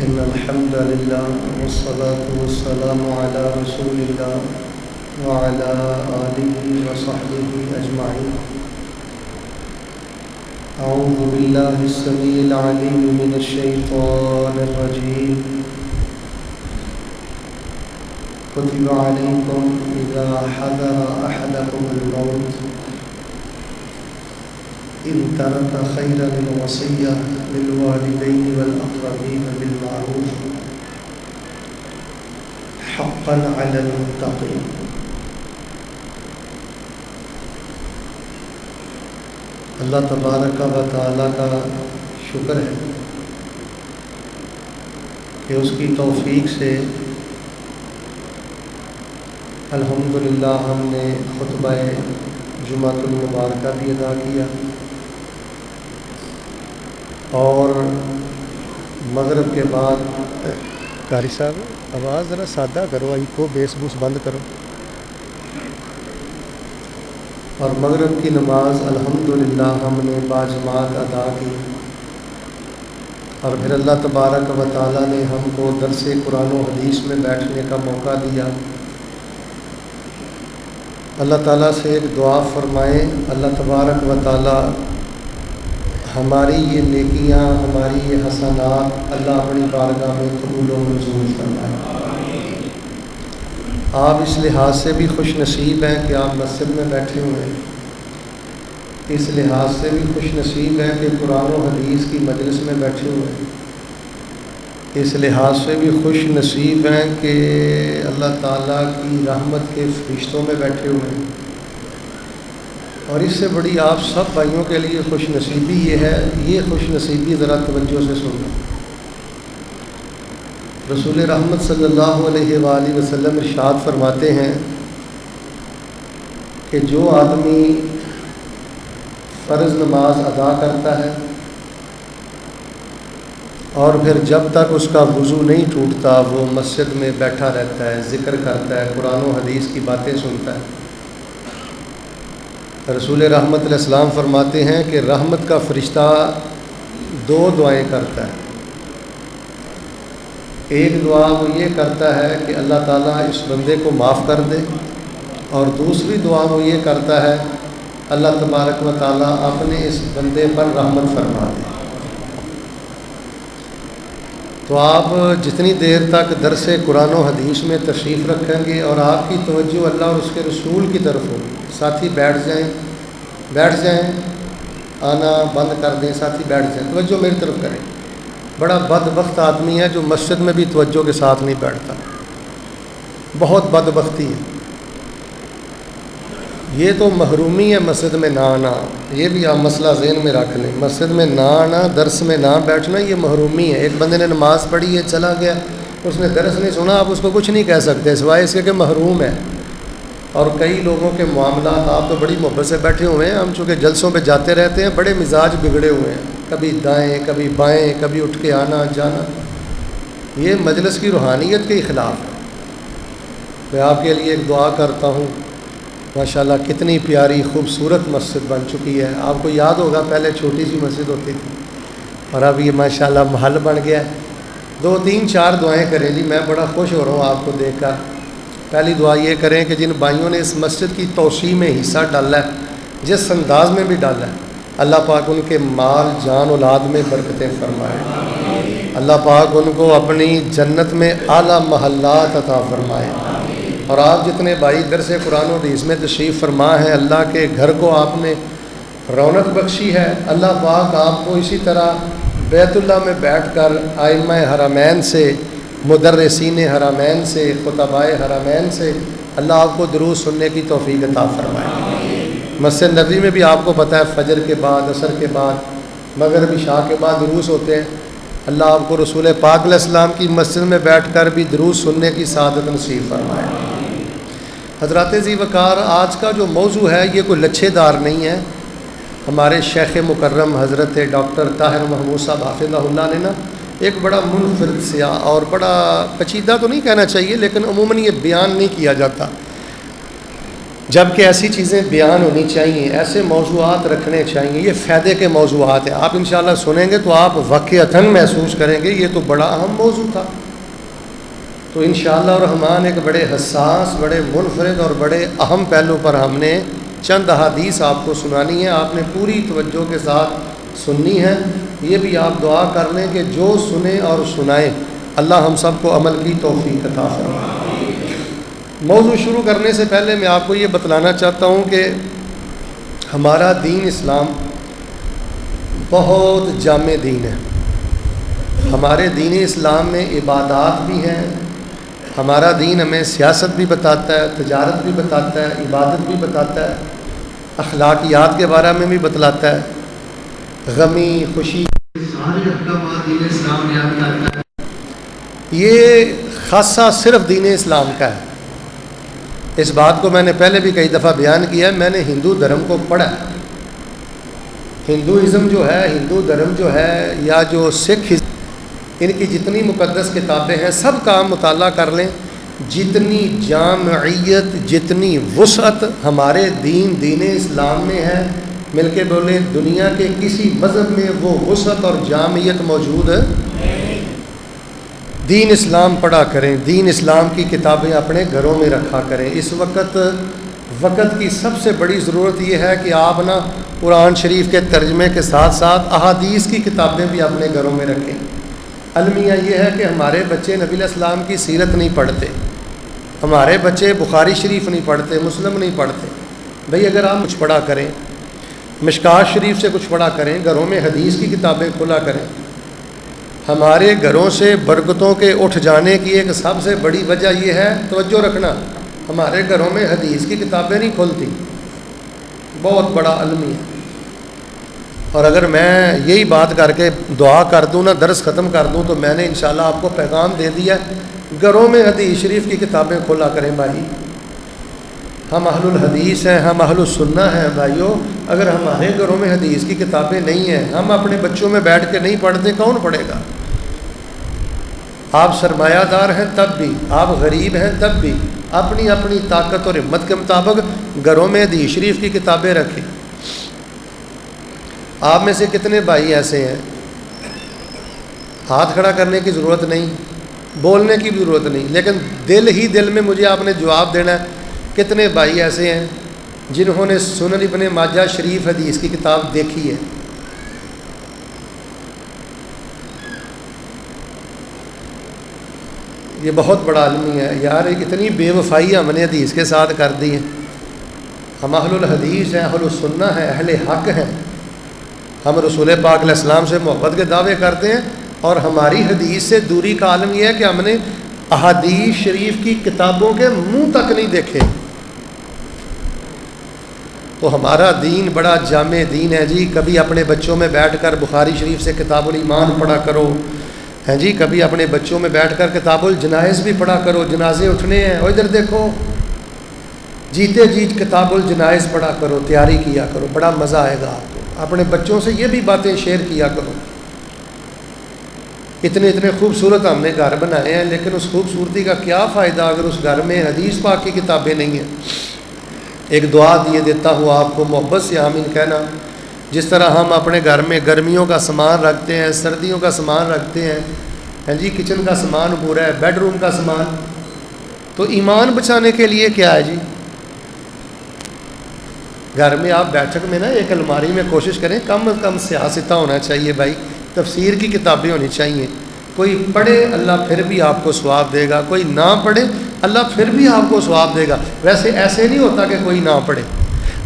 إن الحمد لله والصلاة والسلام على رسول الله وعلى آله وصحبه أجمعين. أعوذ بالله السميع العليم من الشيطان الرجيم. كتب عليكم إذا حضر أحدكم الموت إن ترك خيرا الوصية للوالدين والأقربين بالمعروف حقا على المتقين. اللہ تبارک و تعالیٰ کا شکر ہے کہ اس کی توفیق سے الحمدللہ ہم نے خطبہ جمعۃ المبارکہ بھی ادا کیا اور مغرب کے بعد قاری صاحب آواز ذرا سادہ کرو، کو بیس بوس بند کرو، اور مغرب کی نماز الحمدللہ ہم نے باجماعت ادا کی، اور پھر اللہ تبارک و تعالیٰ نے ہم کو درس قرآن و حدیث میں بیٹھنے کا موقع دیا۔ اللہ تعالیٰ سے ایک دعا فرمائیں، اللہ تبارک و تعالیٰ ہماری یہ نیکیاں، ہماری یہ حسنات اللہ اپنی بارگاہ میں قبول و منظور فرمائیں۔ آپ اس لحاظ سے بھی خوش نصیب ہیں کہ آپ مسجد میں بیٹھے ہوئے ہیں، اس لحاظ سے بھی خوش نصیب ہیں کہ قرآن و حدیث کی مجلس میں بیٹھے ہوئے ہیں، اس لحاظ سے بھی خوش نصیب ہیں کہ اللہ تعالیٰ کی رحمت کے فرشتوں میں بیٹھے ہوئے ہیں، اور اس سے بڑی آپ سب بھائیوں کے لیے خوش نصیبی یہ ہے، یہ خوش نصیبی ذرا توجہ سے سننا۔ رسول رحمت صلی اللہ علیہ وآلہ وسلم ارشاد فرماتے ہیں کہ جو آدمی فرض نماز ادا کرتا ہے اور پھر جب تک اس کا وضو نہیں ٹوٹتا وہ مسجد میں بیٹھا رہتا ہے، ذکر کرتا ہے، قرآن و حدیث کی باتیں سنتا ہے، رسول رحمت علیہ السلام فرماتے ہیں کہ رحمت کا فرشتہ دو دعائیں کرتا ہے۔ ایک دعا وہ یہ کرتا ہے کہ اللہ تعالیٰ اس بندے کو معاف کر دے، اور دوسری دعا وہ یہ کرتا ہے اللہ تبارک و تعالیٰ اپنے اس بندے پر رحمت فرما دے۔ تو آپ جتنی دیر تک درس قرآن و حدیث میں تشریف رکھیں گے اور آپ کی توجہ اللہ اور اس کے رسول کی طرف ہوگی، ساتھی بیٹھ جائیں، آنا بند کر دیں، ساتھی بیٹھ جائیں، توجہ میری طرف کریں۔ بڑا بدبخت آدمی ہے جو مسجد میں بھی توجہ کے ساتھ نہیں بیٹھتا، بہت بدبختی ہے، یہ تو محرومی ہے مسجد میں نہ آنا، یہ بھی آپ مسئلہ ذہن میں رکھ لیں، مسجد میں نہ آنا، درس میں نہ بیٹھنا یہ محرومی ہے۔ ایک بندے نے نماز پڑھی ہے، چلا گیا، اس نے درس نہیں سنا، آپ اس کو کچھ نہیں کہہ سکتے سوائے اس کے کہ محروم ہے۔ اور کئی لوگوں کے معاملات، آپ تو بڑی محبت سے بیٹھے ہوئے ہیں، ہم چونکہ جلسوں پہ جاتے رہتے ہیں، بڑے مزاج بگڑے ہوئے ہیں، کبھی دائیں کبھی بائیں، کبھی اٹھ کے آنا جانا، یہ مجلس کی روحانیت کے خلاف ہے۔ میں آپ کے لیے ایک دعا کرتا ہوں، ماشاءاللہ کتنی پیاری خوبصورت مسجد بن چکی ہے، آپ کو یاد ہوگا پہلے چھوٹی سی مسجد ہوتی تھی اور اب یہ ماشاءاللہ محل بن گیا ہے۔ 2 3 4 دعائیں کریں جی، میں بڑا خوش ہو رہا ہوں آپ کو دیکھ کر۔ پہلی دعا یہ کریں کہ جن بھائیوں نے اس مسجد کی توسیع میں حصہ ڈالا ہے، جس انداز میں بھی ڈالا ہے، اللہ پاک ان کے مال جان اولاد میں برکتیں فرمائے، اللہ پاک ان کو اپنی جنت میں اعلیٰ محلات عطا فرمائے۔ اور آپ جتنے بھائی درس قرآن و حدیث میں تشریف فرما ہیں، اللہ کے گھر کو آپ نے رونق بخشی ہے، اللہ پاک آپ کو اسی طرح بیت اللہ میں بیٹھ کر ائمہ حرمین سے، مدرسین حرمین سے، خطباء حرمین سے اللہ آپ کو دروس سننے کی توفیق عطا فرمائے۔ مسجد نبوی میں بھی آپ کو پتہ ہے فجر کے بعد، عصر کے بعد، مغرب عشاء کے بعد دروس ہوتے ہیں، اللہ آپ کو رسول پاک علیہ السلام کی مسجد میں بیٹھ کر بھی دروس سننے کی سعادت نصیب فرمائے۔ حضرات ذی وقار، آج کا جو موضوع ہے یہ کوئی لچھے دار نہیں ہے، ہمارے شیخ مکرم حضرت ڈاکٹر طاہر محمود صاحب حافظہ اللہ نے ایک بڑا منفرد سیا اور بڑا پیچیدہ تو نہیں کہنا چاہیے لیکن عموماً یہ بیان نہیں کیا جاتا، جب کہ ایسی چیزیں بیان ہونی چاہیے، ایسے موضوعات رکھنے چاہیے، یہ فائدے کے موضوعات ہیں. آپ انشاءاللہ سنیں گے تو آپ واقعتاً محسوس کریں گے یہ تو بڑا اہم موضوع تھا. تو انشاءاللہ الرحمن ایک بڑے حساس، بڑے منفرد اور بڑے اہم پہلو پر ہم نے چند احادیث آپ کو سنانی ہے. آپ نے پوری توجہ کے ساتھ سننی ہے. یہ بھی آپ دعا کر لیں کہ جو سنیں اور سنائیں اللہ ہم سب کو عمل کی توفیق عطا فرمائے. موضوع شروع کرنے سے پہلے میں آپ کو یہ بتلانا چاہتا ہوں کہ ہمارا دین اسلام بہت جامع دین ہے. ہمارے دین اسلام میں عبادات بھی ہیں. ہمارا دین ہمیں سیاست بھی بتاتا ہے، تجارت بھی بتاتا ہے، عبادت بھی بتاتا ہے، اخلاقیات کے بارے میں بھی بتلاتا ہے، غمی خوشی سارے احکامات دین اسلام میں بتاتا ہے. یہ خاصہ صرف دین اسلام کا ہے. اس بات کو میں نے پہلے بھی کئی دفعہ بیان کیا ہے. میں نے ہندو دھرم کو پڑھا ہے. ہندوازم جو ہے، ہندو دھرم جو ہے، یا جو سکھ، ان کی جتنی مقدس کتابیں ہیں سب کا مطالعہ کر لیں. جتنی جامعیت، جتنی وسعت ہمارے دین اسلام میں ہے، مل کے بولیں دنیا کے کسی مذہب میں وہ وسعت اور جامعیت موجود ہے. دین اسلام پڑھا کریں، دین اسلام کی کتابیں اپنے گھروں میں رکھا کریں. اس وقت کی سب سے بڑی ضرورت یہ ہے کہ آپ نا قرآن شریف کے ترجمے کے ساتھ ساتھ احادیث کی کتابیں بھی اپنے گھروں میں رکھیں. المیہ یہ ہے کہ ہمارے بچے نبی علیہ السلام کی سیرت نہیں پڑھتے، ہمارے بچے بخاری شریف نہیں پڑھتے، مسلم نہیں پڑھتے. بھئی اگر آپ کچھ پڑھا کریں، مشکات شریف سے کچھ پڑھا کریں، گھروں میں حدیث کی کتابیں کھولا کریں. ہمارے گھروں سے برکتوں کے اٹھ جانے کی ایک سب سے بڑی وجہ یہ ہے، توجہ رکھنا، ہمارے گھروں میں حدیث کی کتابیں نہیں کھلتی. بہت بڑا المیہ. اور اگر میں یہی بات کر کے دعا کر دوں نا، درس ختم کر دوں، تو میں نے انشاءاللہ آپ کو پیغام دے دیا. گھروں میں حدیث شریف کی کتابیں کھولا کریں بھائی. ہم اہل الحدیث ہیں، ہم اہل السنہ ہیں بھائیوں. اگر ہمارے گھروں میں حدیث کی کتابیں نہیں ہیں، ہم اپنے بچوں میں بیٹھ کے نہیں پڑھتے، کون پڑھے گا؟ آپ سرمایہ دار ہیں تب بھی، آپ غریب ہیں تب بھی، اپنی اپنی طاقت اور ہمت کے مطابق گھروں میں حدیث شریف کی کتابیں رکھیں. آپ میں سے کتنے بھائی ایسے ہیں ہاتھ کھڑا کرنے کی ضرورت نہیں، بولنے کی بھی ضرورت نہیں، لیکن دل میں مجھے آپ نے جواب دینا ہے. کتنے بھائی ایسے ہیں جنہوں نے سنن ابن ماجہ شریف حدیث کی کتاب دیکھی ہے؟ یہ بہت بڑا عالمی ہے یار. اتنی بے وفائی ہم نے حدیث کے ساتھ کر دی ہے. ہم اہل الحدیث ہیں، اہل السنہ ہیں، اہل حق ہیں. ہم رسول پاک علیہ السلام سے محبت کے دعوے کرتے ہیں، اور ہماری حدیث سے دوری کا عالم یہ ہے کہ ہم نے احادیث شریف کی کتابوں کے منہ تک نہیں دیکھے. تو ہمارا دین بڑا جامع دین ہے جی. کبھی اپنے بچوں میں بیٹھ کر بخاری شریف سے کتاب الایمان پڑھا کرو، ہیں جی. کبھی اپنے بچوں میں بیٹھ کر کتاب الجنائز بھی پڑھا کرو. جنازے اٹھنے ہیں، اور ادھر دیکھو، جیتے جی کتاب الجنائز پڑھا کرو، تیاری کیا کرو، بڑا مزہ آئے گا آپ کو. اپنے بچوں سے یہ بھی باتیں شیئر کیا کرو. اتنے خوبصورت ہم نے گھر بنائے ہیں، لیکن اس خوبصورتی کا کیا فائدہ اگر اس گھر میں حدیث پاک کی کتابیں نہیں ہیں. ایک دعا دیے دیتا ہوں آپ کو، محبت سے آمین کہنا. جس طرح ہم اپنے گھر میں گرمیوں کا سامان رکھتے ہیں، سردیوں کا سامان رکھتے ہیں، ہاں جی، کچن کا سامان پورا ہے، بیڈ روم کا سامان، تو ایمان بچانے کے لیے کیا ہے جی؟ گھر میں آپ بیٹھک میں نا ایک الماری میں کوشش کریں کم از کم سیاستہ ہونا چاہیے بھائی. تفسیر کی کتابیں ہونی چاہیے. کوئی پڑھے اللہ پھر بھی آپ کو ثواب دے گا، کوئی نہ پڑھے اللہ پھر بھی آپ کو ثواب دے گا. ویسے ایسے نہیں ہوتا کہ کوئی نہ پڑھے.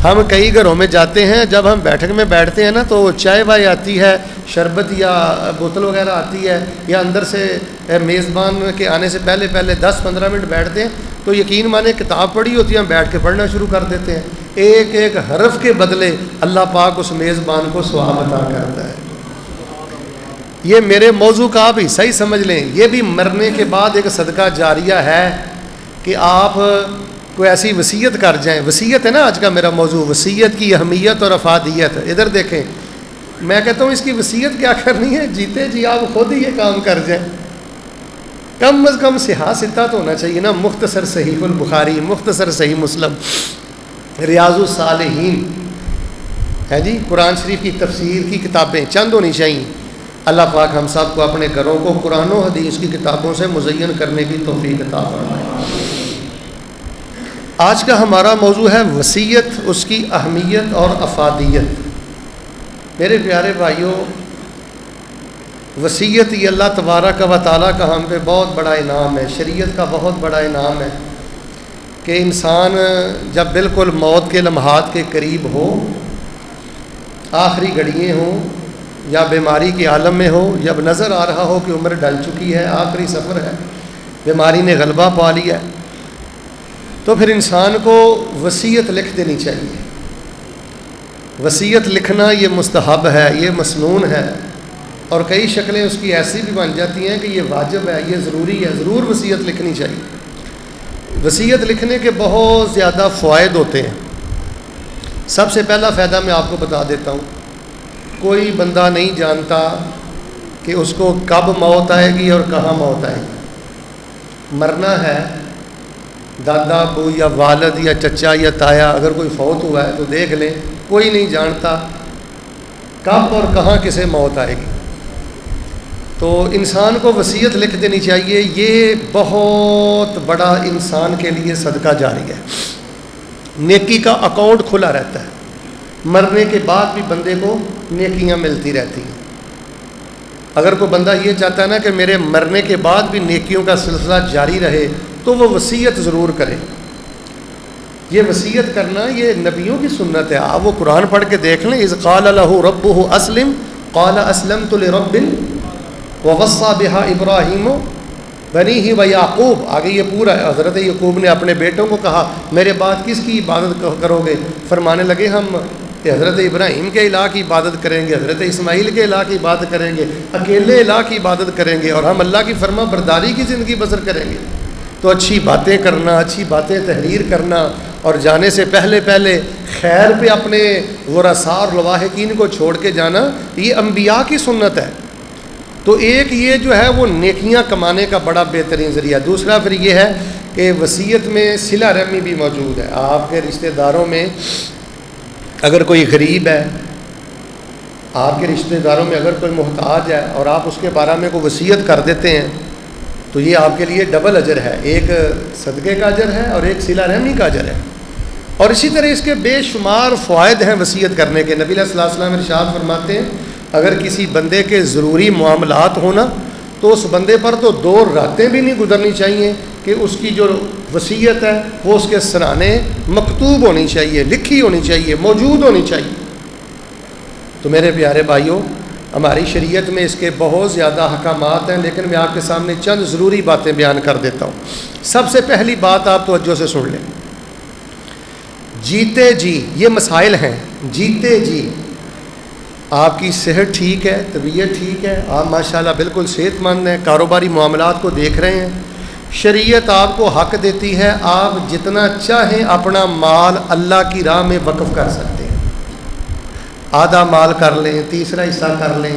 ہم کئی گھروں میں جاتے ہیں، جب ہم بیٹھک میں بیٹھتے ہیں نا تو چائے وائے آتی ہے، شربت یا بوتل وغیرہ آتی ہے، یا اندر سے میزبان کے آنے سے پہلے 10-15 منٹ بیٹھتے ہیں، تو یقین مانے کتاب پڑھی ہوتی ہے، ہم بیٹھ کے پڑھنا شروع کر دیتے ہیں. ایک ایک حرف کے بدلے اللہ پاک اس میزبان کو ثواب عطا کرتا ہے. یہ میرے موضوع کا آپ حصہ ہی سمجھ لیں. یہ بھی مرنے کے بعد ایک صدقہ جاریہ ہے کہ آپ کوئی ایسی وصیت کر جائیں. وصیت ہے نا آج کا میرا موضوع، وصیت کی اہمیت اور افادیت. ادھر دیکھیں، میں کہتا ہوں اس کی وصیت کیا کرنی ہے، جیتے جی آپ خود ہی یہ کام کر جائیں. کم از کم صحیح ستہ تو ہونا چاہیے نا. مختصر صحیح البخاری، مختصر صحیح مسلم، ریاض الصالحین ہے جی، قرآن شریف کی تفسیر کی کتابیں چند ہونی چاہیے۔ اللہ پاک ہم سب کو اپنے گھروں کو قرآن و حدیث کی کتابوں سے مزین کرنے کی توفیق عطا فرمائے۔ آج کا ہمارا موضوع ہے وصیت، اس کی اہمیت اور افادیت۔ میرے پیارے بھائیوں، وصیت یہ اللہ تبارک و تعالیٰ کا ہم پہ بہت بڑا انعام ہے، شریعت کا بہت بڑا انعام ہے کہ انسان جب بالکل موت کے لمحات کے قریب ہو، آخری گھڑییں ہوں یا بیماری کے عالم میں ہو، جب نظر آ رہا ہو کہ عمر ڈل چکی ہے، آخری سفر ہے، بیماری نے غلبہ پا لیا ہے، تو پھر انسان کو وصیت لکھ دینی چاہیے۔ وصیت لکھنا یہ مستحب ہے، یہ مسنون ہے، اور کئی شکلیں اس کی ایسی بھی بن جاتی ہیں کہ یہ واجب ہے، یہ ضروری ہے، ضرور وصیت لکھنی چاہیے۔ وصیت لکھنے کے بہت زیادہ فوائد ہوتے ہیں۔ سب سے پہلا فائدہ میں آپ کو بتا دیتا ہوں، کوئی بندہ نہیں جانتا کہ اس کو کب موت آئے گی اور کہاں موت آئے گی۔ مرنا ہے، دادا ابو یا والد یا چچا یا تایا اگر کوئی فوت ہوا ہے تو دیکھ لیں، کوئی نہیں جانتا کب اور کہاں کسے موت آئے گی۔ تو انسان کو وصیت لکھ دینی چاہیے، یہ بہت بڑا انسان کے لیے صدقہ جاری ہے، نیکی کا اکاؤنٹ کھلا رہتا ہے، مرنے کے بعد بھی بندے کو نیکیاں ملتی رہتی ہیں۔ اگر کوئی بندہ یہ چاہتا ہے نا کہ میرے مرنے کے بعد بھی نیکیوں کا سلسلہ جاری رہے تو وہ وصیت ضرور کرے۔ یہ وصیت کرنا یہ نبیوں کی سنت ہے، آپ وہ قرآن پڑھ کے دیکھ لیں۔ اذ قال له ربه اسلم قال اسلمت لرب ووصى بها ابراہیم بنیہ ویعقوب، آگے یہ پورا ہے۔ حضرت یعقوب نے اپنے بیٹوں کو کہا میرے بعد کس کی عبادت کرو گے؟ فرمانے لگے ہم حضرت ابراہیم کے الہ کی عبادت کریں گے، حضرت اسماعیل کے الہ کی عبادت کریں گے، اکیلے الہ کی عبادت کریں گے، اور ہم اللہ کی فرما برداری کی زندگی بسر کریں گے۔ تو اچھی باتیں کرنا، اچھی باتیں تحریر کرنا، اور جانے سے پہلے خیر پہ اپنے ورثاء اور لواحقین کو چھوڑ کے جانا، یہ انبیاء کی سنت ہے۔ تو ایک یہ جو ہے وہ نیکیاں کمانے کا بڑا بہترین ذریعہ۔ دوسرا پھر یہ ہے کہ وصیت میں صلہ رحمی بھی موجود ہے۔ آپ کے رشتہ داروں میں اگر کوئی غریب ہے، آپ کے رشتہ داروں میں اگر کوئی محتاج ہے اور آپ اس کے بارے میں کوئی وصیت کر دیتے ہیں تو یہ آپ کے لیے ڈبل اجر ہے، ایک صدقے کا اجر ہے اور ایک صلہ رحمی کا اجر ہے۔ اور اسی طرح اس کے بے شمار فوائد ہیں وصیت کرنے کے۔ نبی صلی اللہ علیہ وسلم ارشاد فرماتے ہیں اگر کسی بندے کے ضروری معاملات ہونا تو اس بندے پر تو 2 راتیں بھی نہیں گزرنی چاہیے کہ اس کی جو وصیت ہے وہ اس کے سرانے مکتوب ہونی چاہیے، لکھی ہونی چاہیے، موجود ہونی چاہیے۔ تو میرے پیارے بھائیوں، ہماری شریعت میں اس کے بہت زیادہ احکامات ہیں، لیکن میں آپ کے سامنے چند ضروری باتیں بیان کر دیتا ہوں۔ سب سے پہلی بات آپ توجہ سے سن لیں، جیتے جی یہ مسائل ہیں۔ جیتے جی آپ کی صحت ٹھیک ہے، طبیعت ٹھیک ہے، آپ ماشاءاللہ بالکل صحت مند ہیں، کاروباری معاملات کو دیکھ رہے ہیں، شریعت آپ کو حق دیتی ہے آپ جتنا چاہیں اپنا مال اللہ کی راہ میں وقف کر سکتے ہیں۔ آدھا مال کر لیں، تیسرا حصہ کر لیں،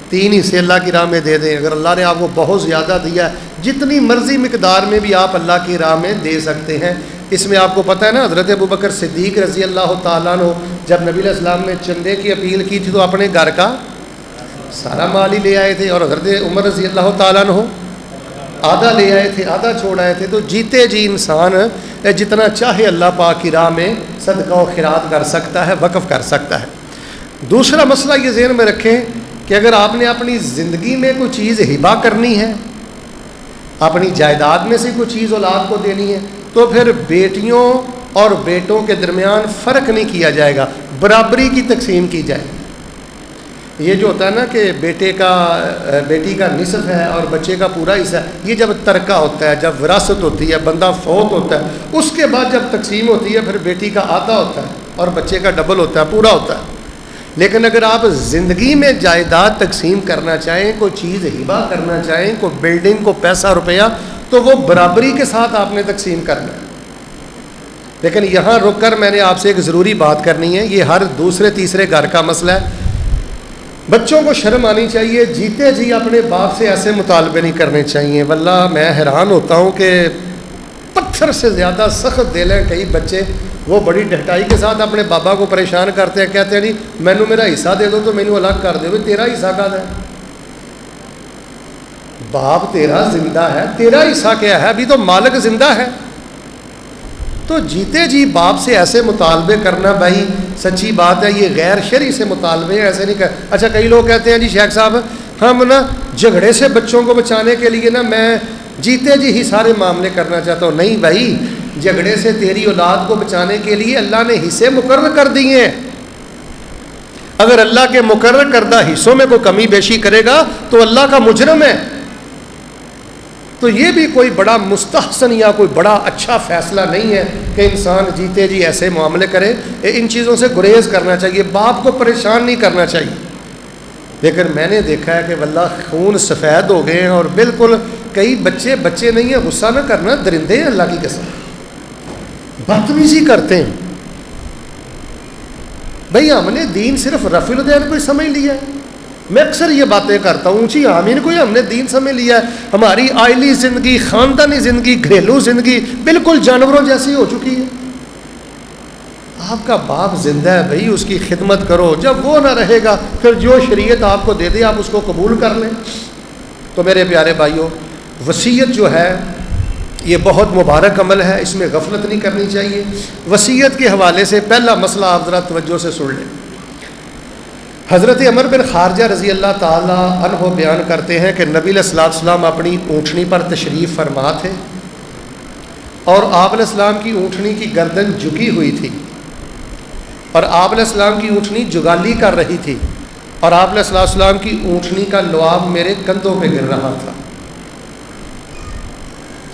3 حصے اللہ کی راہ میں دے دیں۔ اگر اللہ نے آپ کو بہت زیادہ دیا ہے، جتنی مرضی مقدار میں بھی آپ اللہ کی راہ میں دے سکتے ہیں۔ اس میں آپ کو پتہ ہے نا، حضرت ابوبکر صدیق رضی اللہ تعالیٰ عنہ جب نبی علیہ السلام نے چندے کی اپیل کی تھی تو اپنے گھر کا سارا مال ہی لے آئے تھے، اور حضرت عمر رضی اللہ تعالیٰ عنہ آدھا لے آئے تھے، آدھا چھوڑ آئے تھے۔ تو جیتے جی انسان جتنا چاہے اللہ پاک کی راہ میں صدقہ و خیرات کر سکتا ہے، وقف کر سکتا ہے۔ دوسرا مسئلہ یہ ذہن میں رکھیں کہ اگر آپ نے اپنی زندگی میں کوئی چیز ہبہ کرنی ہے، اپنی جائیداد میں سے کوئی چیز اولاد کو دینی ہے، تو پھر بیٹیوں اور بیٹوں کے درمیان فرق نہیں کیا جائے گا، برابری کی تقسیم کی جائے گی۔ یہ جو ہوتا ہے نا کہ بیٹی کا نصف ہے اور بچے کا پورا حصہ ہے، یہ جب ترکہ ہوتا ہے، جب وراثت ہوتی ہے، بندہ فوت ہوتا ہے، اس کے بعد جب تقسیم ہوتی ہے پھر بیٹی کا آدھا ہوتا ہے اور بچے کا ڈبل ہوتا ہے، پورا ہوتا ہے۔ لیکن اگر آپ زندگی میں جائیداد تقسیم کرنا چاہیں، کوئی چیز ہبہ کرنا چاہیں، کوئی بلڈنگ کو پیسہ روپیہ، تو وہ برابری کے ساتھ آپ نے تقسیم کرنا ہے۔ لیکن یہاں رک کر میں نے آپ سے ایک ضروری بات کرنی ہے، یہ ہر دوسرے تیسرے گھر کا مسئلہ ہے۔ بچوں کو شرم آنی چاہیے، جیتے جی اپنے باپ سے ایسے مطالبے نہیں کرنے چاہیے۔ واللہ میں حیران ہوتا ہوں کہ پتھر سے زیادہ سخت دل ہیں کئی بچے، وہ بڑی ڈھٹائی کے ساتھ اپنے بابا کو پریشان کرتے ہیں, کہتے ہیں جی مینو میرا حصہ دے دو تو مینو الگ کر دے. تیرا حصہ کیا ہے؟ باپ تیرا زندہ ہے, تیرا حصہ کیا ہے؟ ابھی تو مالک زندہ ہے. تو جیتے جی باپ سے ایسے مطالبے کرنا بھائی سچی بات ہے, یہ غیر شرعی سے مطالبے ہیں, ایسے نہیں کر. اچھا کئی لوگ کہتے ہیں جی شیخ صاحب ہم نا جھگڑے سے بچوں کو بچانے کے لیے نا میں جیتے جی ہی سارے معاملے کرنا چاہتا ہوں. نہیں بھائی, جھگڑے سے تیری اولاد کو بچانے کے لیے اللہ نے حصے مقرر کر دیے ہیں. اگر اللہ کے مقرر کردہ حصوں میں کوئی کمی بیشی کرے گا تو اللہ کا مجرم ہے. تو یہ بھی کوئی بڑا مستحسن یا کوئی بڑا اچھا فیصلہ نہیں ہے کہ انسان جیتے جی ایسے معاملے کرے. ان چیزوں سے گریز کرنا چاہیے, باپ کو پریشان نہیں کرنا چاہیے. لیکن میں نے دیکھا ہے کہ واللہ خون سفید ہو گئے ہیں اور بالکل کئی بچے نہیں ہیں, غصہ نہ کرنا, درندے ہیں اللہ کی قسم, بدتمیزی کرتے ہیں. بھئی ہم نے دین صرف رفع الدین کو ہی سمجھ لیا ہے. میں اکثر یہ باتیں کرتا ہوں, اونچی آمین کو ہی ہم نے دین سمجھ لیا ہے. ہماری آئلی زندگی, خاندانی زندگی, گھریلو زندگی بالکل جانوروں جیسی ہو چکی ہے. آپ کا باپ زندہ ہے بھائی, اس کی خدمت کرو. جب وہ نہ رہے گا پھر جو شریعت آپ کو دے دے آپ اس کو قبول کر لیں. تو میرے پیارے بھائیوں, وصیت جو ہے یہ بہت مبارک عمل ہے, اس میں غفلت نہیں کرنی چاہیے. وصیت کے حوالے سے پہلا مسئلہ آپ ذرا توجہ سے سن لیں. حضرت عمر بن خارجہ رضی اللہ تعالی عنہ بیان کرتے ہیں کہ نبی علیہ الصلوۃ والسلام اپنی اونٹنی پر تشریف فرما تھے اور آپ علیہ السلام کی اونٹنی کی گردن جھکی ہوئی تھی اور آپ علیہ السلام کی اونٹنی جگالی کر رہی تھی اور آپ علیہ السلام کی اونٹنی کا لعاب میرے کندھوں پہ گر رہا تھا.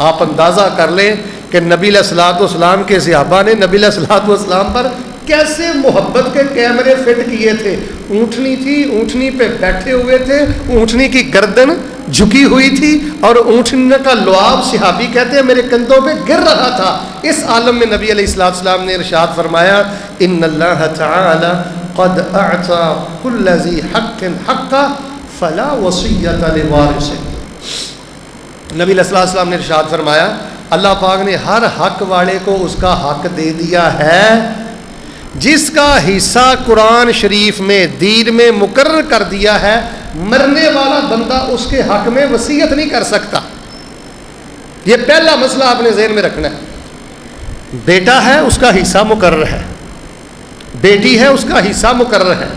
آپ اندازہ کر لیں کہ نبی علیہ الصلوۃ والسلام کے صحابہ نے نبی علیہ الصلوۃ والسلام پر کیسے محبت کے کیمرے فٹ کیے تھے. اونٹنی تھی, اونٹنی پہ بیٹھے ہوئے تھے, اونٹنی کی گردن جھکی ہوئی تھی اور اونٹنی کا لعاب صحابی کہتے ہیں میرے کندھوں پہ گر رہا تھا. اس عالم میں نبی علیہ الصلوۃ والسلام نے ارشاد فرمایا ان اللہ تعالی قد اعطى كل ذی حق حقہ فلا وصیۃ لوارث. نبی علیہ الصلوۃ والسلام نے ارشاد فرمایا اللہ پاک نے ہر حق والے کو اس کا حق دے دیا ہے. جس کا حصہ قرآن شریف میں دین میں مقرر کر دیا ہے, مرنے والا بندہ اس کے حق میں وصیت نہیں کر سکتا. یہ پہلا مسئلہ آپ نے ذہن میں رکھنا ہے. بیٹا ہے اس کا حصہ مقرر ہے, بیٹی ہے اس کا حصہ مقرر ہے,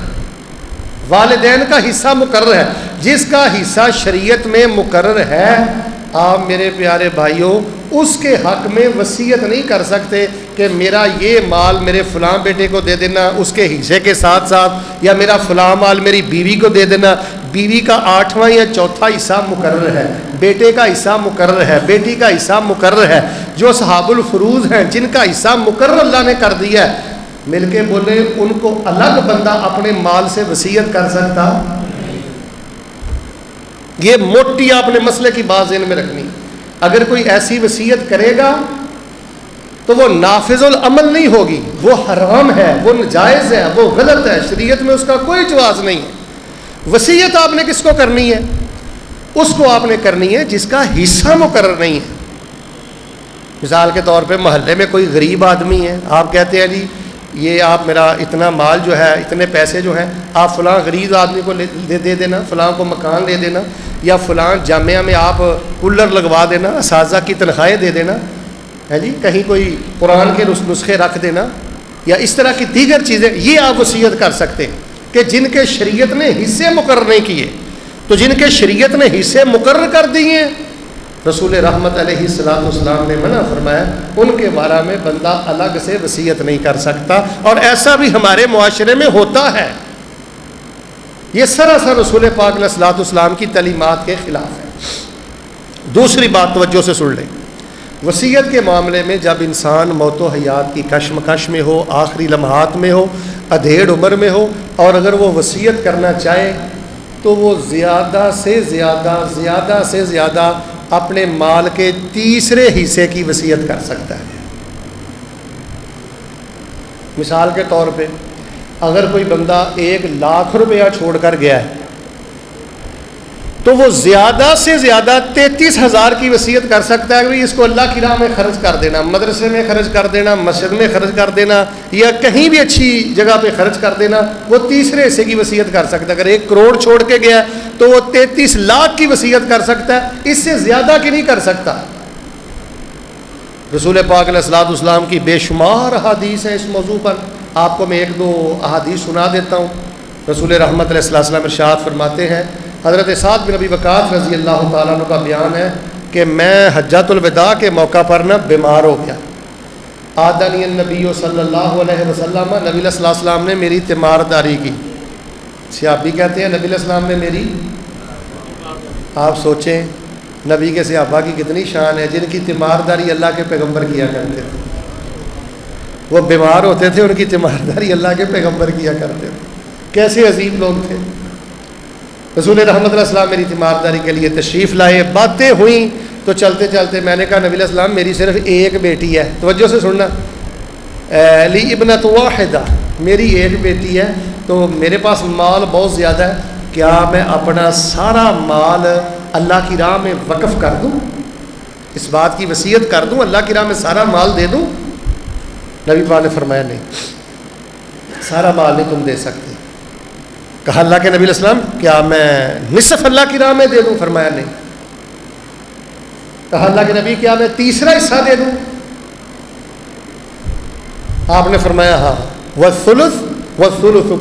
والدین کا حصہ مقرر ہے. جس کا حصہ شریعت میں مقرر ہے آپ میرے پیارے بھائیوں اس کے حق میں وصیت نہیں کر سکتے کہ میرا یہ مال میرے فلاں بیٹے کو دے دینا اس کے حصے کے ساتھ ساتھ, یا میرا فلاں مال میری بیوی کو دے دینا. بیوی کا 8واں یا 4تھا حصہ مقرر ہے, بیٹے کا حصہ مقرر ہے, بیٹی کا حصہ مقرر ہے. جو اصحاب الفروض ہیں جن کا حصہ مقرر اللہ نے کر دیا ہے, مل کے بولے ان کو الگ بندہ اپنے مال سے وصیت کر سکتا. یہ موٹی آپ نے مسئلے کی بات ذہن میں رکھنی. اگر کوئی ایسی وصیت کرے گا تو وہ نافذ العمل نہیں ہوگی, وہ حرام ہے, وہ ناجائز ہے, وہ غلط ہے, شریعت میں اس کا کوئی جواز نہیں ہے. وصیت آپ نے کس کو کرنی ہے؟ اس کو آپ نے کرنی ہے جس کا حصہ مقرر نہیں ہے. مثال کے طور پہ محلے میں کوئی غریب آدمی ہے, آپ کہتے ہیں جی یہ آپ میرا اتنا مال جو ہے, اتنے پیسے جو ہیں آپ فلاں غریب آدمی کو دے دینا, فلاں کو مکان دے دینا, یا فلاں جامعہ میں آپ کولر لگوا دینا, اساتذہ کی تنخواہیں دے دینا ہے جی, کہیں کوئی قرآن کے نسخے رکھ دینا, یا اس طرح کی دیگر چیزیں. یہ آپ وصیت کر سکتے ہیں کہ جن کے شریعت نے حصے مقرر نہیں کیے. تو جن کے شریعت نے حصے مقرر کر دیے رسول رحمت علیہ الصلوۃ والسلام نے منع فرمایا, ان کے بارے میں بندہ الگ سے وصیت نہیں کر سکتا. اور ایسا بھی ہمارے معاشرے میں ہوتا ہے. یہ سراسر رسول پاک علیہ الصلوۃ والسلام کی تعلیمات کے خلاف ہے. دوسری بات توجہ سے سن لیں. وصیت کے معاملے میں جب انسان موت و حیات کی کشمکش میں ہو, آخری لمحات میں ہو, ادھیڑ عمر میں ہو, اور اگر وہ وصیت کرنا چاہے تو وہ زیادہ سے زیادہ اپنے مال کے تیسرے حصے کی وصیت کر سکتا ہے. مثال کے طور پہ اگر کوئی بندہ 1 لاکھ روپیہ چھوڑ کر گیا ہے تو وہ زیادہ سے زیادہ 33,000 کی وصیت کر سکتا ہے کہ اس کو اللہ کی راہ میں خرچ کر دینا، مدرسے میں خرچ کر دینا، مسجد میں خرچ کر دینا، یا کہیں بھی اچھی جگہ پہ خرچ کر دینا. وہ تیسرے حصے کی وصیت کر سکتا ہے. اگر 1 کروڑ چھوڑ کے گیا تو وہ 33 لاکھ کی وصیت کر سکتا ہے، اس سے زیادہ کی نہیں کر سکتا. رسول پاک علیہ الصلوۃ والسلام کی بے شمار احادیث ہیں اس موضوع پر. آپ کو میں 1-2 احادیث سنا دیتا ہوں. رسول رحمت علیہ السلام ارشاد فرماتے ہیں، حضرت سعد بن ابی وقاص رضی اللہ تعالیٰ عنہ کا بیان ہے کہ میں حجۃ الوداع کے موقع پر بیمار ہو گیا. آدانی النبی صلی اللہ علیہ وسلم، نبی علیہ السلام نے میری تیمارداری کی. صحابی کہتے ہیں نبی علیہ السلام نے میری، آپ سوچیں نبی کے صحابہ کی کتنی شان ہے جن کی تیمارداری اللہ کے پیغمبر کیا کرتے تھے. وہ بیمار ہوتے تھے، ان کی تیمارداری اللہ کے پیغمبر کیا کرتے تھے. کیسے عظیم لوگ تھے. رسول رحمت علیہ السلام میری تیمارداری کے لیے تشریف لائے. باتیں ہوئیں تو چلتے چلتے میں نے کہا نبی علیہ السلام میری صرف ایک بیٹی ہے. توجہ سے سننا، لی ابنۃ واحدہ، میری ایک بیٹی ہے، تو میرے پاس مال بہت زیادہ ہے، کیا میں اپنا سارا مال اللہ کی راہ میں وقف کر دوں، اس بات کی وصیت کر دوں، اللہ کی راہ میں سارا مال دے دوں؟ نبی پاک نے فرمایا نہیں، سارا مال نہیں تم دے سکتے. کہا اللہ کے نبی علیہ السلام کیا میں نصف اللہ کی راہ میں دے دوں؟ فرمایا نہیں. کہا اللہ کے نبی کیا میں تیسرا حصہ دے دوں؟ آپ نے فرمایا ہاں. والثلث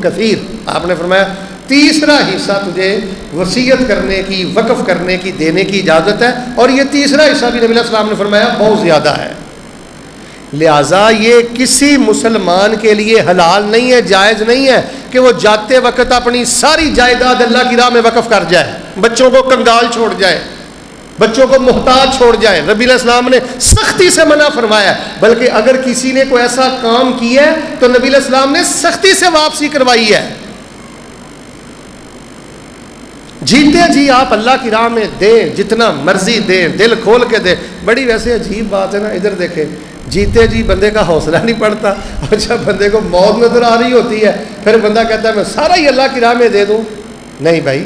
کثیر، آپ نے فرمایا تیسرا حصہ تجھے وصیت کرنے کی، وقف کرنے کی، دینے کی اجازت ہے، اور یہ تیسرا حصہ بھی نبی علیہ السلام نے فرمایا بہت زیادہ ہے. لہٰذا یہ کسی مسلمان کے لیے حلال نہیں ہے، جائز نہیں ہے کہ وہ جاتے وقت اپنی ساری جائیداد اللہ کی راہ میں وقف کر جائے، بچوں کو کنگال چھوڑ جائے، بچوں کو محتاج چھوڑ جائے. نبی علیہ السلام نے سختی سے منع فرمایا ہے. بلکہ اگر کسی نے کوئی ایسا کام کیا ہے تو نبی علیہ السلام نے سختی سے واپسی کروائی ہے. جیتے جی آپ اللہ کی راہ میں دیں، جتنا مرضی دیں، دل کھول کے دیں. بڑی ویسے عجیب بات ہے نا، ادھر دیکھیں، جیتے جی بندے کا حوصلہ نہیں پڑتا، اور جب بندے کو موت نظر آ رہی ہوتی ہے پھر بندہ کہتا ہے میں سارا ہی اللہ کی راہ میں دے دوں. نہیں بھائی،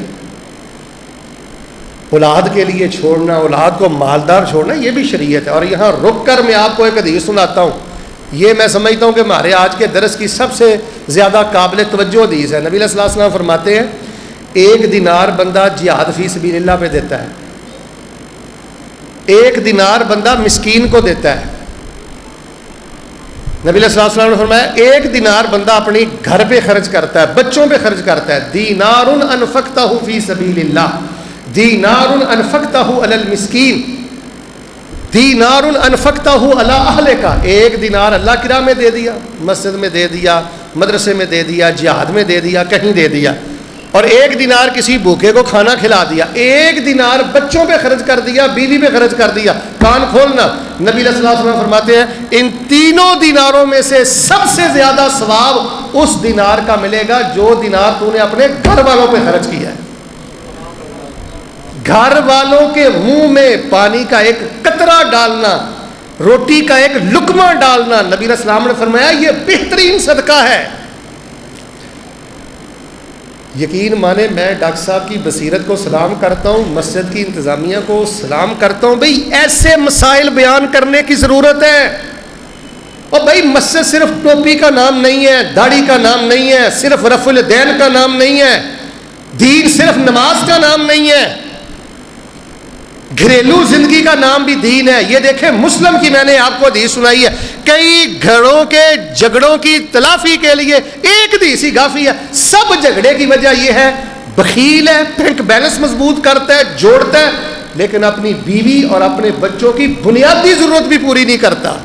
اولاد کے لیے چھوڑنا، اولاد کو مالدار چھوڑنا، یہ بھی شریعت ہے. اور یہاں رک کر میں آپ کو ایک حدیث سناتا ہوں. یہ میں سمجھتا ہوں کہ ہمارے آج کے درس کی سب سے زیادہ قابل توجہ حدیث ہے. نبی علیہ الصلوۃ والسلام فرماتے ہیں 1 دینار بندہ جہاد فی سبیل اللہ پہ دیتا ہے، 1 دینار بندہ مسکین کو دیتا ہے. نبی علیہ الصلوۃ والسلام نے فرمایا 1 دینار بندہ اپنی گھر پہ خرچ کرتا ہے، بچوں پہ خرچ کرتا ہے. دینار انفقتہ فی سبیل اللہ، دینار انفقتہ علی المسکین، دینار انفقتہ علی اہلک. 1 دینار اللہ کی راہ میں دے دیا، مسجد میں دے دیا، مدرسے میں دے دیا، جہاد میں دے دیا، کہیں دے دیا. اور 1 دینار کسی بھوکے کو کھانا کھلا دیا. 1 دینار بچوں پہ خرچ کر دیا، بیوی پہ خرچ کر دیا. کان کھولنا، نبی علیہ الصلوۃ والسلام فرماتے ہیں ان تینوں دیناروں میں سے سب سے زیادہ ثواب اس دینار کا ملے گا جو دینار تو نے اپنے گھر والوں پہ خرچ کیا ہے. گھر والوں کے منہ میں پانی کا ایک قطرہ ڈالنا، روٹی کا ایک لقمہ ڈالنا، نبی علیہ السلام نے فرمایا یہ بہترین صدقہ ہے. یقین مانے میں ڈاکٹر صاحب کی بصیرت کو سلام کرتا ہوں، مسجد کی انتظامیہ کو سلام کرتا ہوں. بھئی ایسے مسائل بیان کرنے کی ضرورت ہے. اور بھئی مسجد صرف ٹوپی کا نام نہیں ہے، داڑھی کا نام نہیں ہے، صرف رفع الیدین کا نام نہیں ہے، دین صرف نماز کا نام نہیں ہے، گھریلو زندگی کا نام بھی دین ہے. یہ دیکھیں مسلم کی میں نے آپ کو حدیث سنائی ہے، کئی گھروں کے جھگڑوں کی تلافی کے لیے ایک حدیث ہی کافی ہے. سب جھگڑے کی وجہ یہ ہے بخیل ہے، بینک بیلنس مضبوط کرتا ہے، جوڑتا ہے، لیکن اپنی بیوی اور اپنے بچوں کی بنیادی ضرورت بھی پوری نہیں کرتا.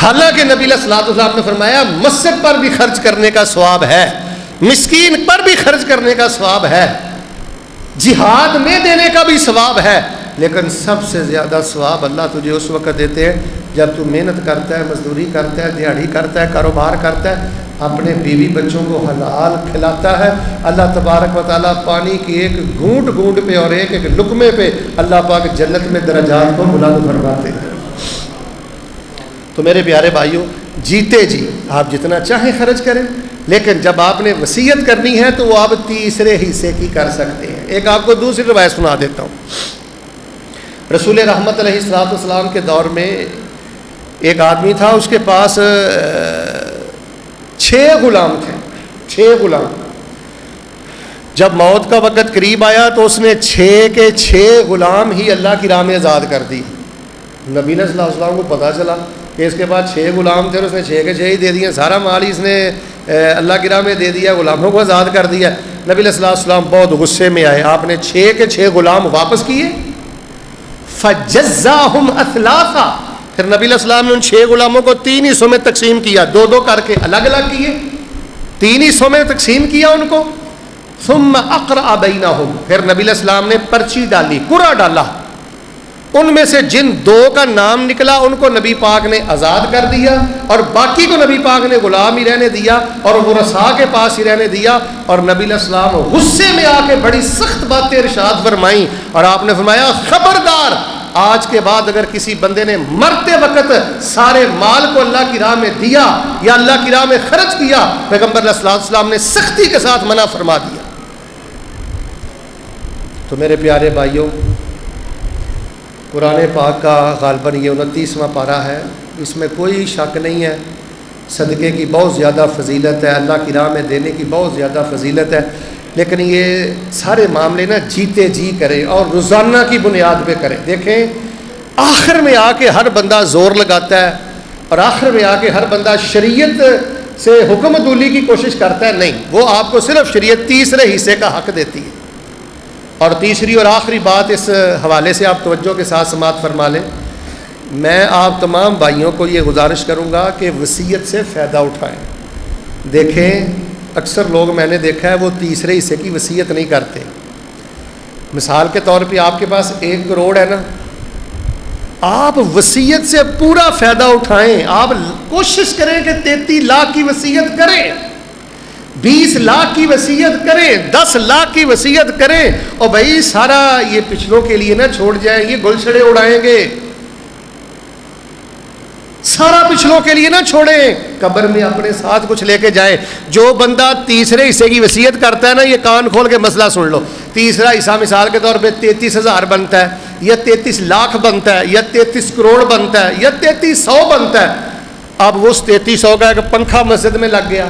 حالانکہ نبی علیہ الصلوۃ والسلام نے فرمایا مسجد پر بھی خرچ کرنے کا ثواب ہے، مسکین پر بھی خرچ کرنے کا ثواب ہے، جہاد میں دینے کا بھی ثواب ہے، لیکن سب سے زیادہ ثواب اللہ تجھے اس وقت دیتے ہیں جب تو محنت کرتا ہے، مزدوری کرتا ہے، دیہڑی کرتا ہے، کاروبار کرتا ہے، اپنے بیوی بچوں کو حلال کھلاتا ہے. اللہ تبارک و تعالیٰ پانی کی ایک گھونٹ گھونٹ پہ اور ایک ایک لقمے پہ اللہ پاک جنت میں درجات کو بلند فرماتے ہیں. تو میرے پیارے بھائیوں، جیتے جی آپ جتنا چاہیں خرچ کریں، لیکن جب آپ نے وصیت کرنی ہے تو وہ آپ تیسرے حصے کی کر سکتے ہیں۔ ایک آپ کو دوسری روایت سنا دیتا ہوں۔ رسول رحمت علیہ السلام کے دور میں ایک آدمی تھا، اس کے پاس 6 غلام تھے، 6 غلام۔ جب موت کا وقت قریب آیا تو اس نے 6 کے 6 غلام ہی اللہ کی راہ میں آزاد کر دی۔ نبی صلی اللہ علیہ وسلم کو پتہ چلا کہ اس کے پاس 6 غلام تھے اور اس نے 6 کے 6 ہی دے دیے، سارا مال ہی اس نے اللہ کی راہ میں دے دیا، غلاموں کو آزاد کر دیا۔ نبی صلی اللہ علیہ وسلم بہت غصے میں آئے، آپ نے 6 کے 6 غلام واپس کیے، فجزاہم اثلاثا، پھر نبی علیہ السلام نے ان 6 غلاموں کو 3 حصوں میں تقسیم کیا، 2 کر کے الگ الگ کیے، 3 حصوں میں تقسیم کیا ان کو۔ ثم اقرأ بینہم، پھر نبی علیہ السلام نے پرچی ڈالی، قرعہ ڈالا، ان میں سے جن 2 کا نام نکلا ان کو نبی پاک نے آزاد کر دیا اور باقی کو نبی پاک نے غلام ہی رہنے دیا اور ورثاء کے پاس ہی رہنے دیا۔ اور نبی علیہ السلام غصے میں آ کے بڑی سخت باتیں ارشاد فرمائیں اور آپ نے فرمایا خبردار، آج کے بعد اگر کسی بندے نے مرتے وقت سارے مال کو اللہ کی راہ میں دیا یا اللہ کی راہ میں خرچ کیا، پیغمبر علیہ الصلوۃ والسلام نے سختی کے ساتھ منع فرما دیا۔ تو میرے پیارے بھائیوں، قرآن پاک کا غالباً یہ 29واں پارہ ہے، اس میں کوئی شک نہیں ہے صدقے کی بہت زیادہ فضیلت ہے، اللہ کی راہ میں دینے کی بہت زیادہ فضیلت ہے، لیکن یہ سارے معاملے نا جیتے جی کریں اور روزانہ کی بنیاد پہ کریں۔ دیکھیں آخر میں آ کے ہر بندہ زور لگاتا ہے اور آخر میں آ کے ہر بندہ شریعت سے حکم عدولی کی کوشش کرتا ہے، نہیں، وہ آپ کو صرف شریعت تیسرے حصے کا حق دیتی ہے۔ اور تیسری اور آخری بات اس حوالے سے آپ توجہ کے ساتھ سماعت فرما لیں، میں آپ تمام بھائیوں کو یہ گزارش کروں گا کہ وصیت سے فائدہ اٹھائیں۔ دیکھیں اکثر لوگ میں نے دیکھا ہے وہ تیسرے حصے کی وصیت نہیں کرتے۔ مثال کے طور پہ آپ کے پاس 1 کروڑ ہے نا، آپ وصیت سے پورا فائدہ اٹھائیں، آپ کوشش کریں کہ 33 لاکھ کی وصیت کریں، 20 لاکھ کی وصیت کریں، 10 لاکھ کی وصیت کریں، اور بھائی سارا یہ پچھلوں کے لیے نہ چھوڑ جائیں، یہ گلچھڑے اڑائیں گے، سارا پچھلوں کے لیے نہ چھوڑیں، قبر میں اپنے ساتھ کچھ لے کے جائیں۔ جو بندہ تیسرے حصے کی وصیت کرتا ہے نا، یہ کان کھول کے مسئلہ سن لو، تیسرا حصہ مثال کے طور پہ 33,000 بنتا ہے یا 33 لاکھ بنتا ہے یا 33 کروڑ بنتا ہے یا 3300 بنتا ہے، اب اس 3300 کا ایک پنکھا مسجد میں لگ گیا،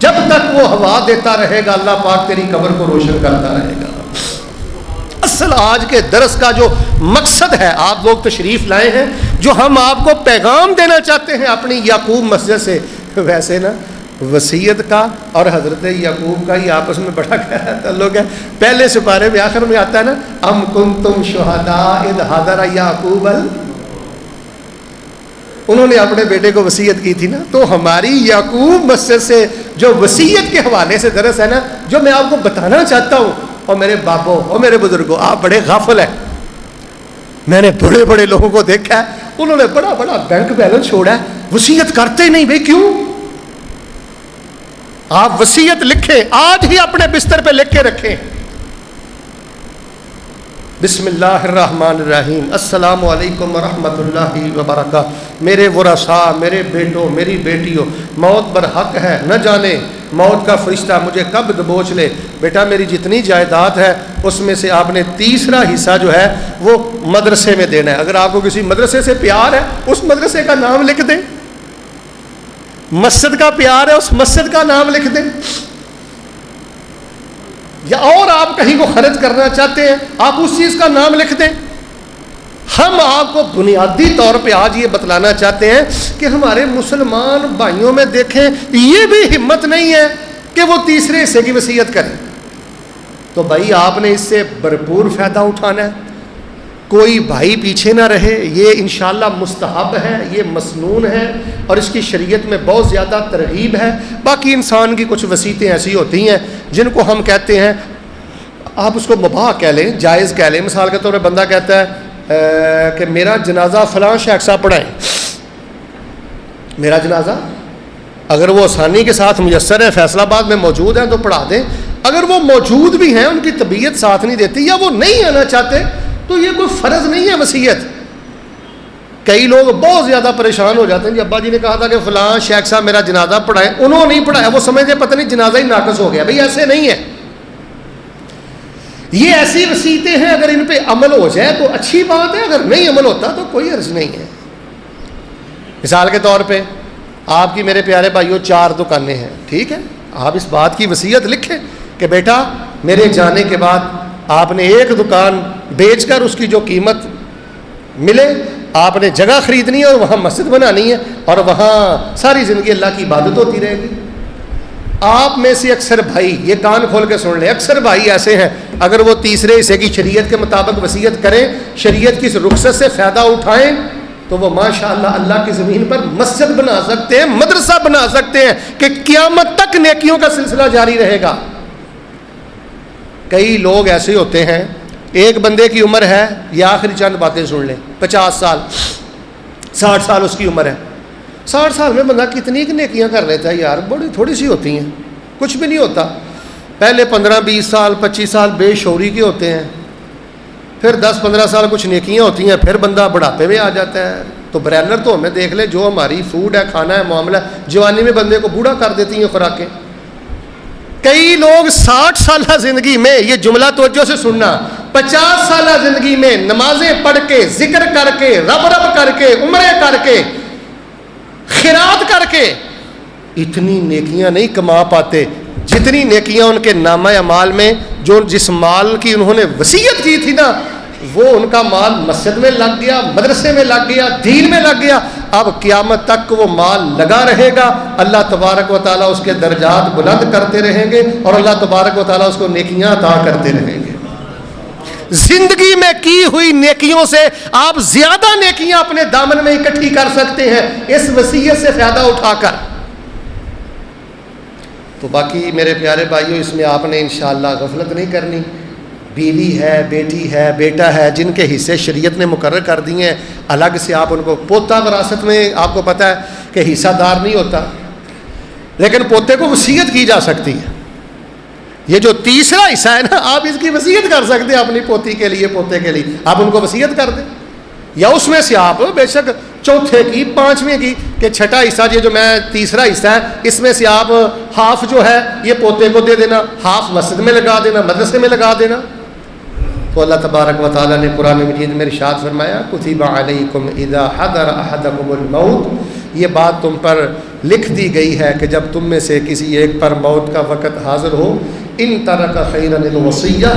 جب تک وہ ہوا دیتا رہے گا اللہ پاک تیری قبر کو روشن کرتا رہے گا۔ اصل آج کے درس کا جو مقصد ہے، آپ لوگ تشریف لائے ہیں، جو ہم آپ کو پیغام دینا چاہتے ہیں اپنی یعقوب مسجد سے، ویسے نا وصیت کا اور حضرت یعقوب کا ہی آپس میں بڑا گہرا تعلق ہے۔ پہلے سپارے میں آخر میں آتا ہے نا، ام کنتم شہداء اذ حضر یعقوب انہوں نے اپنے بیٹے کو وصیت کی تھی نا، تو ہماری یعقوب مسجد سے جو وصیت کے حوالے سے درس ہے نا، جو میں آپ کو بتانا چاہتا ہوں، اور میرے باپوں اور میرے بزرگوں، آپ بڑے غافل ہیں، میں نے بڑے بڑے لوگوں کو دیکھا ہے، انہوں نے بڑا بڑا بینک بیلنس چھوڑا ہے، وصیت کرتے ہی نہیں، بھائی کیوں؟ آپ وصیت لکھیں، آج ہی اپنے بستر پہ لکھ کے رکھیں، بسم اللہ الرحمن الرحیم، السلام علیکم ورحمۃ اللہ وبرکاتہ، میرے ورثاء، میرے بیٹوں، میری بیٹیوں، موت برحق ہے، نہ جانے موت کا فرشتہ مجھے کب دبوچ لے، بیٹا میری جتنی جائیداد ہے اس میں سے آپ نے تیسرا حصہ جو ہے وہ مدرسے میں دینا ہے، اگر آپ کو کسی مدرسے سے پیار ہے اس مدرسے کا نام لکھ دیں، مسجد کا پیار ہے اس مسجد کا نام لکھ دیں، یا اور آپ کہیں کو خرچ کرنا چاہتے ہیں آپ اس چیز کا نام لکھ دیں۔ ہم آپ کو بنیادی طور پہ آج یہ بتلانا چاہتے ہیں کہ ہمارے مسلمان بھائیوں میں دیکھیں یہ بھی ہمت نہیں ہے کہ وہ تیسرے حصے کی وصیت کریں، تو بھائی آپ نے اس سے بھرپور فائدہ اٹھانا ہے، کوئی بھائی پیچھے نہ رہے، یہ انشاءاللہ مستحب ہے، یہ مسنون ہے اور اس کی شریعت میں بہت زیادہ ترغیب ہے۔ باقی انسان کی کچھ وصیتیں ایسی ہوتی ہیں جن کو ہم کہتے ہیں، آپ اس کو مباح کہہ لیں، جائز کہہ لیں، مثال کے طور پر بندہ کہتا ہے کہ میرا جنازہ فلاں شخص صاحب پڑھائیں، میرا جنازہ اگر وہ آسانی کے ساتھ میسر ہے، فیصل آباد میں موجود ہیں تو پڑھا دیں، اگر وہ موجود بھی ہیں ان کی طبیعت ساتھ نہیں دیتی یا وہ نہیں آنا چاہتے تو یہ کوئی فرض نہیں ہے وصیت، کئی لوگ بہت زیادہ پریشان ہو جاتے ہیں، جی ابا جی نے کہا تھا کہ فلاں شیخ صاحب میرا جنازہ پڑھائے، انہوں نے نہیں پڑھایا، وہ سمجھتے پتہ نہیں جنازہ ہی ناقص ہو گیا۔ بھئی ایسے نہیں ہے، یہ ایسی وصیتیں ہیں، اگر ان پہ عمل ہو جائے تو اچھی بات ہے، اگر نہیں عمل ہوتا تو کوئی عرض نہیں ہے۔ مثال کے طور پہ آپ کی میرے پیارے بھائیوں 4 دکانیں ہیں، ٹھیک ہے، آپ اس بات کی وصیت لکھیں کہ بیٹا میرے جانے کے بعد آپ نے ایک دکان بیچ کر اس کی جو قیمت ملے آپ نے جگہ خریدنی ہے اور وہاں مسجد بنانی ہے اور وہاں ساری زندگی اللہ کی عبادت ہوتی رہے گی۔ آپ میں سے اکثر بھائی یہ کان کھول کے سن لیں، اکثر بھائی ایسے ہیں اگر وہ تیسرے حصے کی شریعت کے مطابق وصیت کریں، شریعت کی اس رخصت سے فائدہ اٹھائیں تو وہ ماشاءاللہ اللہ کی زمین پر مسجد بنا سکتے ہیں، مدرسہ بنا سکتے ہیں کہ قیامت تک نیکیوں کا سلسلہ جاری رہے گا۔ کئی لوگ ایسے ہوتے ہیں، ایک بندے کی عمر ہے، یہ آخری چند باتیں سن لیں، 50 سال 60 سال اس کی عمر ہے، 60 سال میں بندہ کتنی نیکیاں کر لیتا ہے یار، بڑی تھوڑی سی ہوتی ہیں، کچھ بھی نہیں ہوتا۔ پہلے 15-20 سال 25 سال بے شعوری کے ہوتے ہیں، پھر 10-15 سال کچھ نیکیاں ہوتی ہیں، پھر بندہ بڑھاپے میں آ جاتا ہے۔ تو برینر تو ہمیں دیکھ لیں، جو ہماری فوڈ ہے، کھانا ہے، معاملہ ہے، جوانی میں بندے کو بوڑھا کر دیتی ہیں خوراکیں۔ کئی لوگ 60 سالہ زندگی میں، یہ جملہ توجہ سے سننا، 50 سالہ زندگی میں نمازیں پڑھ کے، ذکر کر کے، رب رب کر کے، عمرے کر کے، خیرات کر کے اتنی نیکیاں نہیں کما پاتے جتنی نیکیاں ان کے نامہ اعمال میں، جو جس مال کی انہوں نے وصیت کی تھی نا، وہ ان کا مال مسجد میں لگ گیا، مدرسے میں لگ گیا، دین میں لگ گیا۔ اب قیامت تک وہ مال لگا رہے گا، اللہ تبارک و تعالیٰ اس کے درجات بلند کرتے رہیں گے اور اللہ تبارک و تعالیٰ اس کو نیکیاں عطا کرتے رہیں گے۔ زندگی میں کی ہوئی نیکیوں سے آپ زیادہ نیکیاں اپنے دامن میں اکٹھی کر سکتے ہیں اس وصیت سے فائدہ اٹھا کر۔ تو باقی میرے پیارے بھائیوں، اس میں آپ نے انشاءاللہ غفلت نہیں کرنی۔ بیوی ہے، بیٹی ہے، بیٹا ہے، جن کے حصے شریعت نے مقرر کر دیے ہیں، الگ سے آپ ان کو، پوتا وراثت میں آپ کو پتہ ہے کہ حصہ دار نہیں ہوتا، لیکن پوتے کو وصیت کی جا سکتی ہے۔ یہ جو تیسرا حصہ ہے نا، آپ اس کی وصیت کر سکتے ہیں اپنی پوتی کے لیے، پوتے کے لیے، آپ ان کو وصیت کر دیں، یا اس میں سے آپ بے شک چوتھے کی، 5ویں کی، کہ چھٹا حصہ یہ جو میں تیسرا حصہ ہے اس میں سے آپ ہاف جو ہے یہ پوتے کو دے دینا، ہاف مسجد میں لگا دینا، مدرسے میں لگا دینا۔ تو اللہ تبارک و تعالیٰ نے قرآن مجید میں ارشاد فرمایا، کتب علیکم اذا حضر احدکم الموت، یہ بات تم پر لکھ دی گئی ہے کہ جب تم میں سے کسی ایک پر موت کا وقت حاضر ہو، ان ترک خیرا الوصیہ،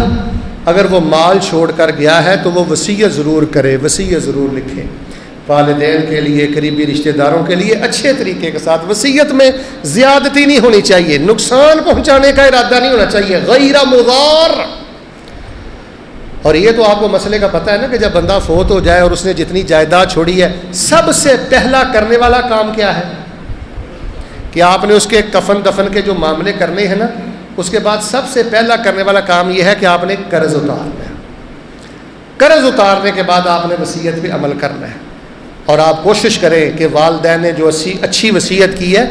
اگر وہ مال چھوڑ کر گیا ہے تو وہ وصیت ضرور کرے، وصیت ضرور لکھے، والدین کے لیے، قریبی رشتہ داروں کے لیے اچھے طریقے کے ساتھ۔ وصیت میں زیادتی نہیں ہونی چاہیے، نقصان پہنچانے کا ارادہ نہیں ہونا چاہیے، غیر مضار۔ اور یہ تو آپ کو مسئلے کا پتہ ہے نا کہ جب بندہ فوت ہو جائے اور اس نے جتنی جائیداد چھوڑی ہے، سب سے پہلا کرنے والا کام کیا ہے؟ کہ آپ نے اس کے کفن دفن کے جو معاملے کرنے ہیں نا، اس کے بعد سب سے پہلا کرنے والا کام یہ ہے کہ آپ نے قرض اتارنا ہے۔ قرض اتارنے کے بعد آپ نے وصیت پہ عمل کرنا ہے، اور آپ کوشش کریں کہ والدین نے جو اچھی وصیت کی ہے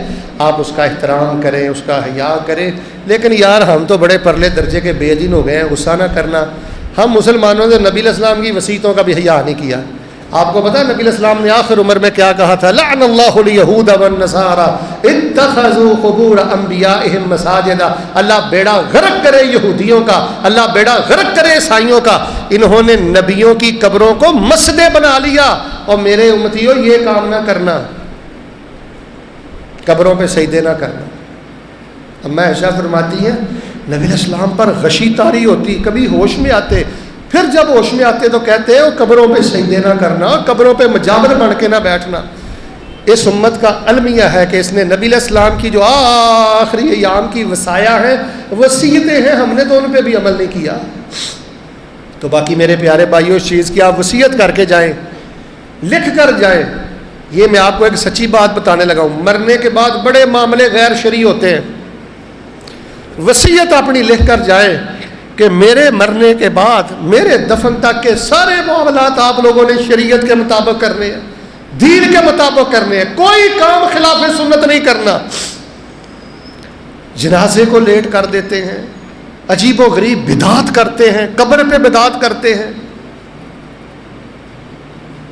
آپ اس کا احترام کریں، اس کا حیا کریں۔ لیکن یار ہم تو بڑے پرلے درجے کے بے دین ہو گئے ہیں، غصہ نہ کرنا۔ ہم مسلمانوں نے نبی علیہ السلام کی وصیتوں کا بھی حیا نہیں کیا۔ آپ کو پتہ ہے نبی علیہ السلام نے آخر عمر میں کیا کہا تھا؟ لعن اللہ الیہود والنصارى اتخذوا قبور انبیائہم مساجدا، اللہ بیڑا غرق کرے یہودیوں کا، اللہ بیڑا غرق کرے عیسائیوں کا، انہوں نے نبیوں کی قبروں کو مسجدیں بنا لیا۔ اور میرے امتیوں یہ کام نہ کرنا، قبروں پہ سجدے نہ کرنا۔ اما عائشہ فرماتی ہیں نبی علیہ السلام پر غشی طاری ہوتی، کبھی ہوش میں آتے، پھر جب ہوش میں آتے تو کہتے ہیں قبروں پہ سجدے نہ کرنا، قبروں پہ مجاور بن کے نہ بیٹھنا۔ اس امت کا المیہ ہے کہ اس نے نبی علیہ السلام کی جو آخری ایام کی وصایا ہیں، وصیتیں ہیں، ہم نے تو ان پہ بھی عمل نہیں کیا۔ تو باقی میرے پیارے بھائیوں، اس چیز کی آپ وصیت کر کے جائیں، لکھ کر جائیں۔ یہ میں آپ کو ایک سچی بات بتانے لگا ہوں، مرنے کے بعد بڑے معاملے غیر شرعی ہوتے ہیں۔ وصیت اپنی لکھ کر جائیں کہ میرے مرنے کے بعد میرے دفن تک کے سارے معاملات آپ لوگوں نے شریعت کے مطابق کرنے ہیں، دین کے مطابق کرنے ہیں، کوئی کام خلاف سنت نہیں کرنا۔ جنازے کو لیٹ کر دیتے ہیں، عجیب و غریب بدعات کرتے ہیں، قبر پہ بدعات کرتے ہیں۔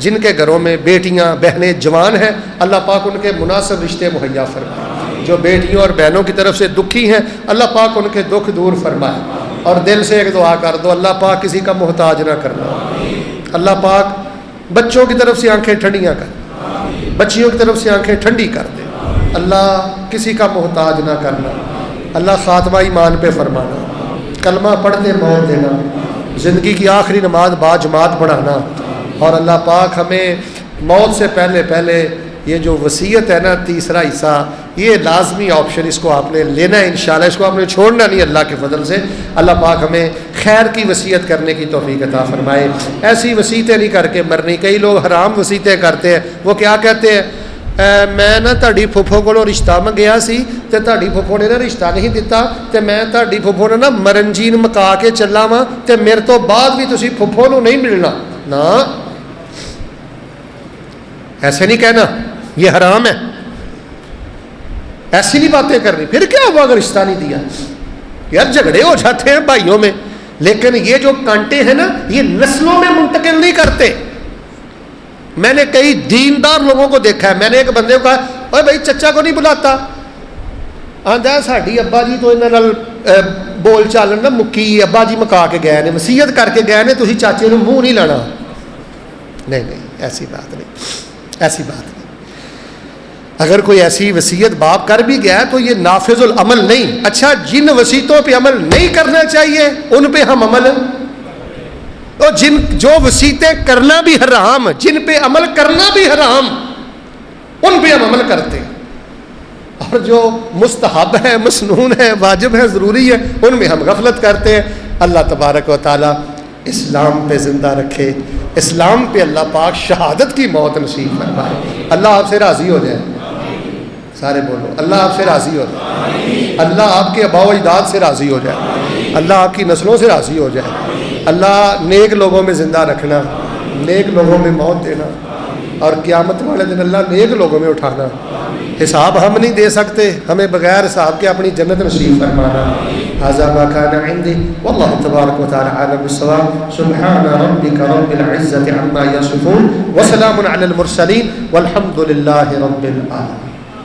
جن کے گھروں میں بیٹیاں بہنیں جوان ہیں اللہ پاک ان کے مناسب رشتے مہیا فرمائے، جو بیٹیوں اور بہنوں کی طرف سے دکھی ہیں اللہ پاک ان کے دکھ دور فرمائے، اور دل سے ایک دعا کر دو اللہ پاک کسی کا محتاج نہ کرنا، اللہ پاک بچوں کی طرف سے آنکھیں ٹھنڈیاں کر، بچیوں کی طرف سے آنکھیں ٹھنڈی کر دے، اللہ کسی کا محتاج نہ کرنا، اللہ خاتمہ ایمان پہ فرمانا، کلمہ پڑھتے موت دینا، زندگی کی آخری نماز با جماعت پڑھانا، اور اللہ پاک ہمیں موت سے پہلے پہلے یہ جو وصیت ہے نا تیسرا حصہ، یہ لازمی آپشن، اس کو آپ نے لینا ہے انشاءاللہ، اس کو آپ نے چھوڑنا نہیں اللہ کے فضل سے۔ اللہ پاک ہمیں خیر کی وصیت کرنے کی توفیق عطا فرمائے، ایسی وصیتیں نہیں کر کے مرنی۔ کئی لوگ حرام وصیتیں کرتے ہیں، وہ کیا کہتے ہیں، میں نا تہاڈی پھپھو کولوں رشتہ منگیا سی تے تہاڈی پھپھو نے نا رشتہ نہیں دتا تے میں تہاڈی پھپھو نے نا مرنجین مکا کے چلا واں تے میرے تو بعد بھی تسی پھپھو نو نہیں ملنا۔ نا ایسے نہیں کہنا، یہ حرام ہے، ایسی نہیں باتیں کرنی۔ پھر کیا ہوا اگر رشتہ نہیں دیا؟ یار جھگڑے ہو جاتے ہیں بھائیوں میں، لیکن یہ جو کانٹے ہیں نا یہ نسلوں میں منتقل نہیں کرتے۔ میں نے کئی دیندار لوگوں کو دیکھا ہے، میں نے ایک بندے کو کہا اوے بھائی چچا کو نہیں بلاتا، آندا ہے ساڈی ابا جی تو انہاں نال بول چالن نا مکی، ابا جی مکا کے گئے نے، وصیت کر کے گئے نے، تسی چاچے نو منہ نہیں لانا۔ نہیں نہیں، ایسی بات نہیں، ایسی بات نہیں۔ اگر کوئی ایسی وصیت باپ کر بھی گیا تو یہ نافذ العمل نہیں۔ اچھا جن وصیتوں پہ عمل نہیں کرنا چاہیے ان پہ ہم عمل، اور جن جو وصیتیں کرنا بھی حرام، جن پہ عمل کرنا بھی حرام، ان پہ ہم عمل کرتے ہیں، اور جو مستحب ہے، مسنون ہے، واجب ہے، ضروری ہے، ان میں ہم غفلت کرتے ہیں۔ اللہ تبارک و تعالی اسلام پہ زندہ رکھے، اسلام پہ اللہ پاک شہادت کی موت نصیب فرمائے۔ اللہ آپ سے راضی ہو جائے، سارے بولو اللہ آپ سے راضی ہو جائے، اللہ آپ کے آباء و اجداد سے راضی ہو جائے، اللہ آپ کی نسلوں سے راضی ہو جائے، اللہ نیک لوگوں میں زندہ رکھنا، نیک لوگوں میں موت دینا، اور قیامت والے دن اللہ نیک لوگوں میں اٹھانا۔ حساب ہم نہیں دے سکتے، ہمیں بغیر حساب کے اپنی جنت نصیب فرمانا۔ ھذا ما كان عندي والله تبارك وتعالى اعلم بالصواب۔ سبحان ربك رب العزة عما يصفون وسلام على المرسلين والحمد لله رب العالمين۔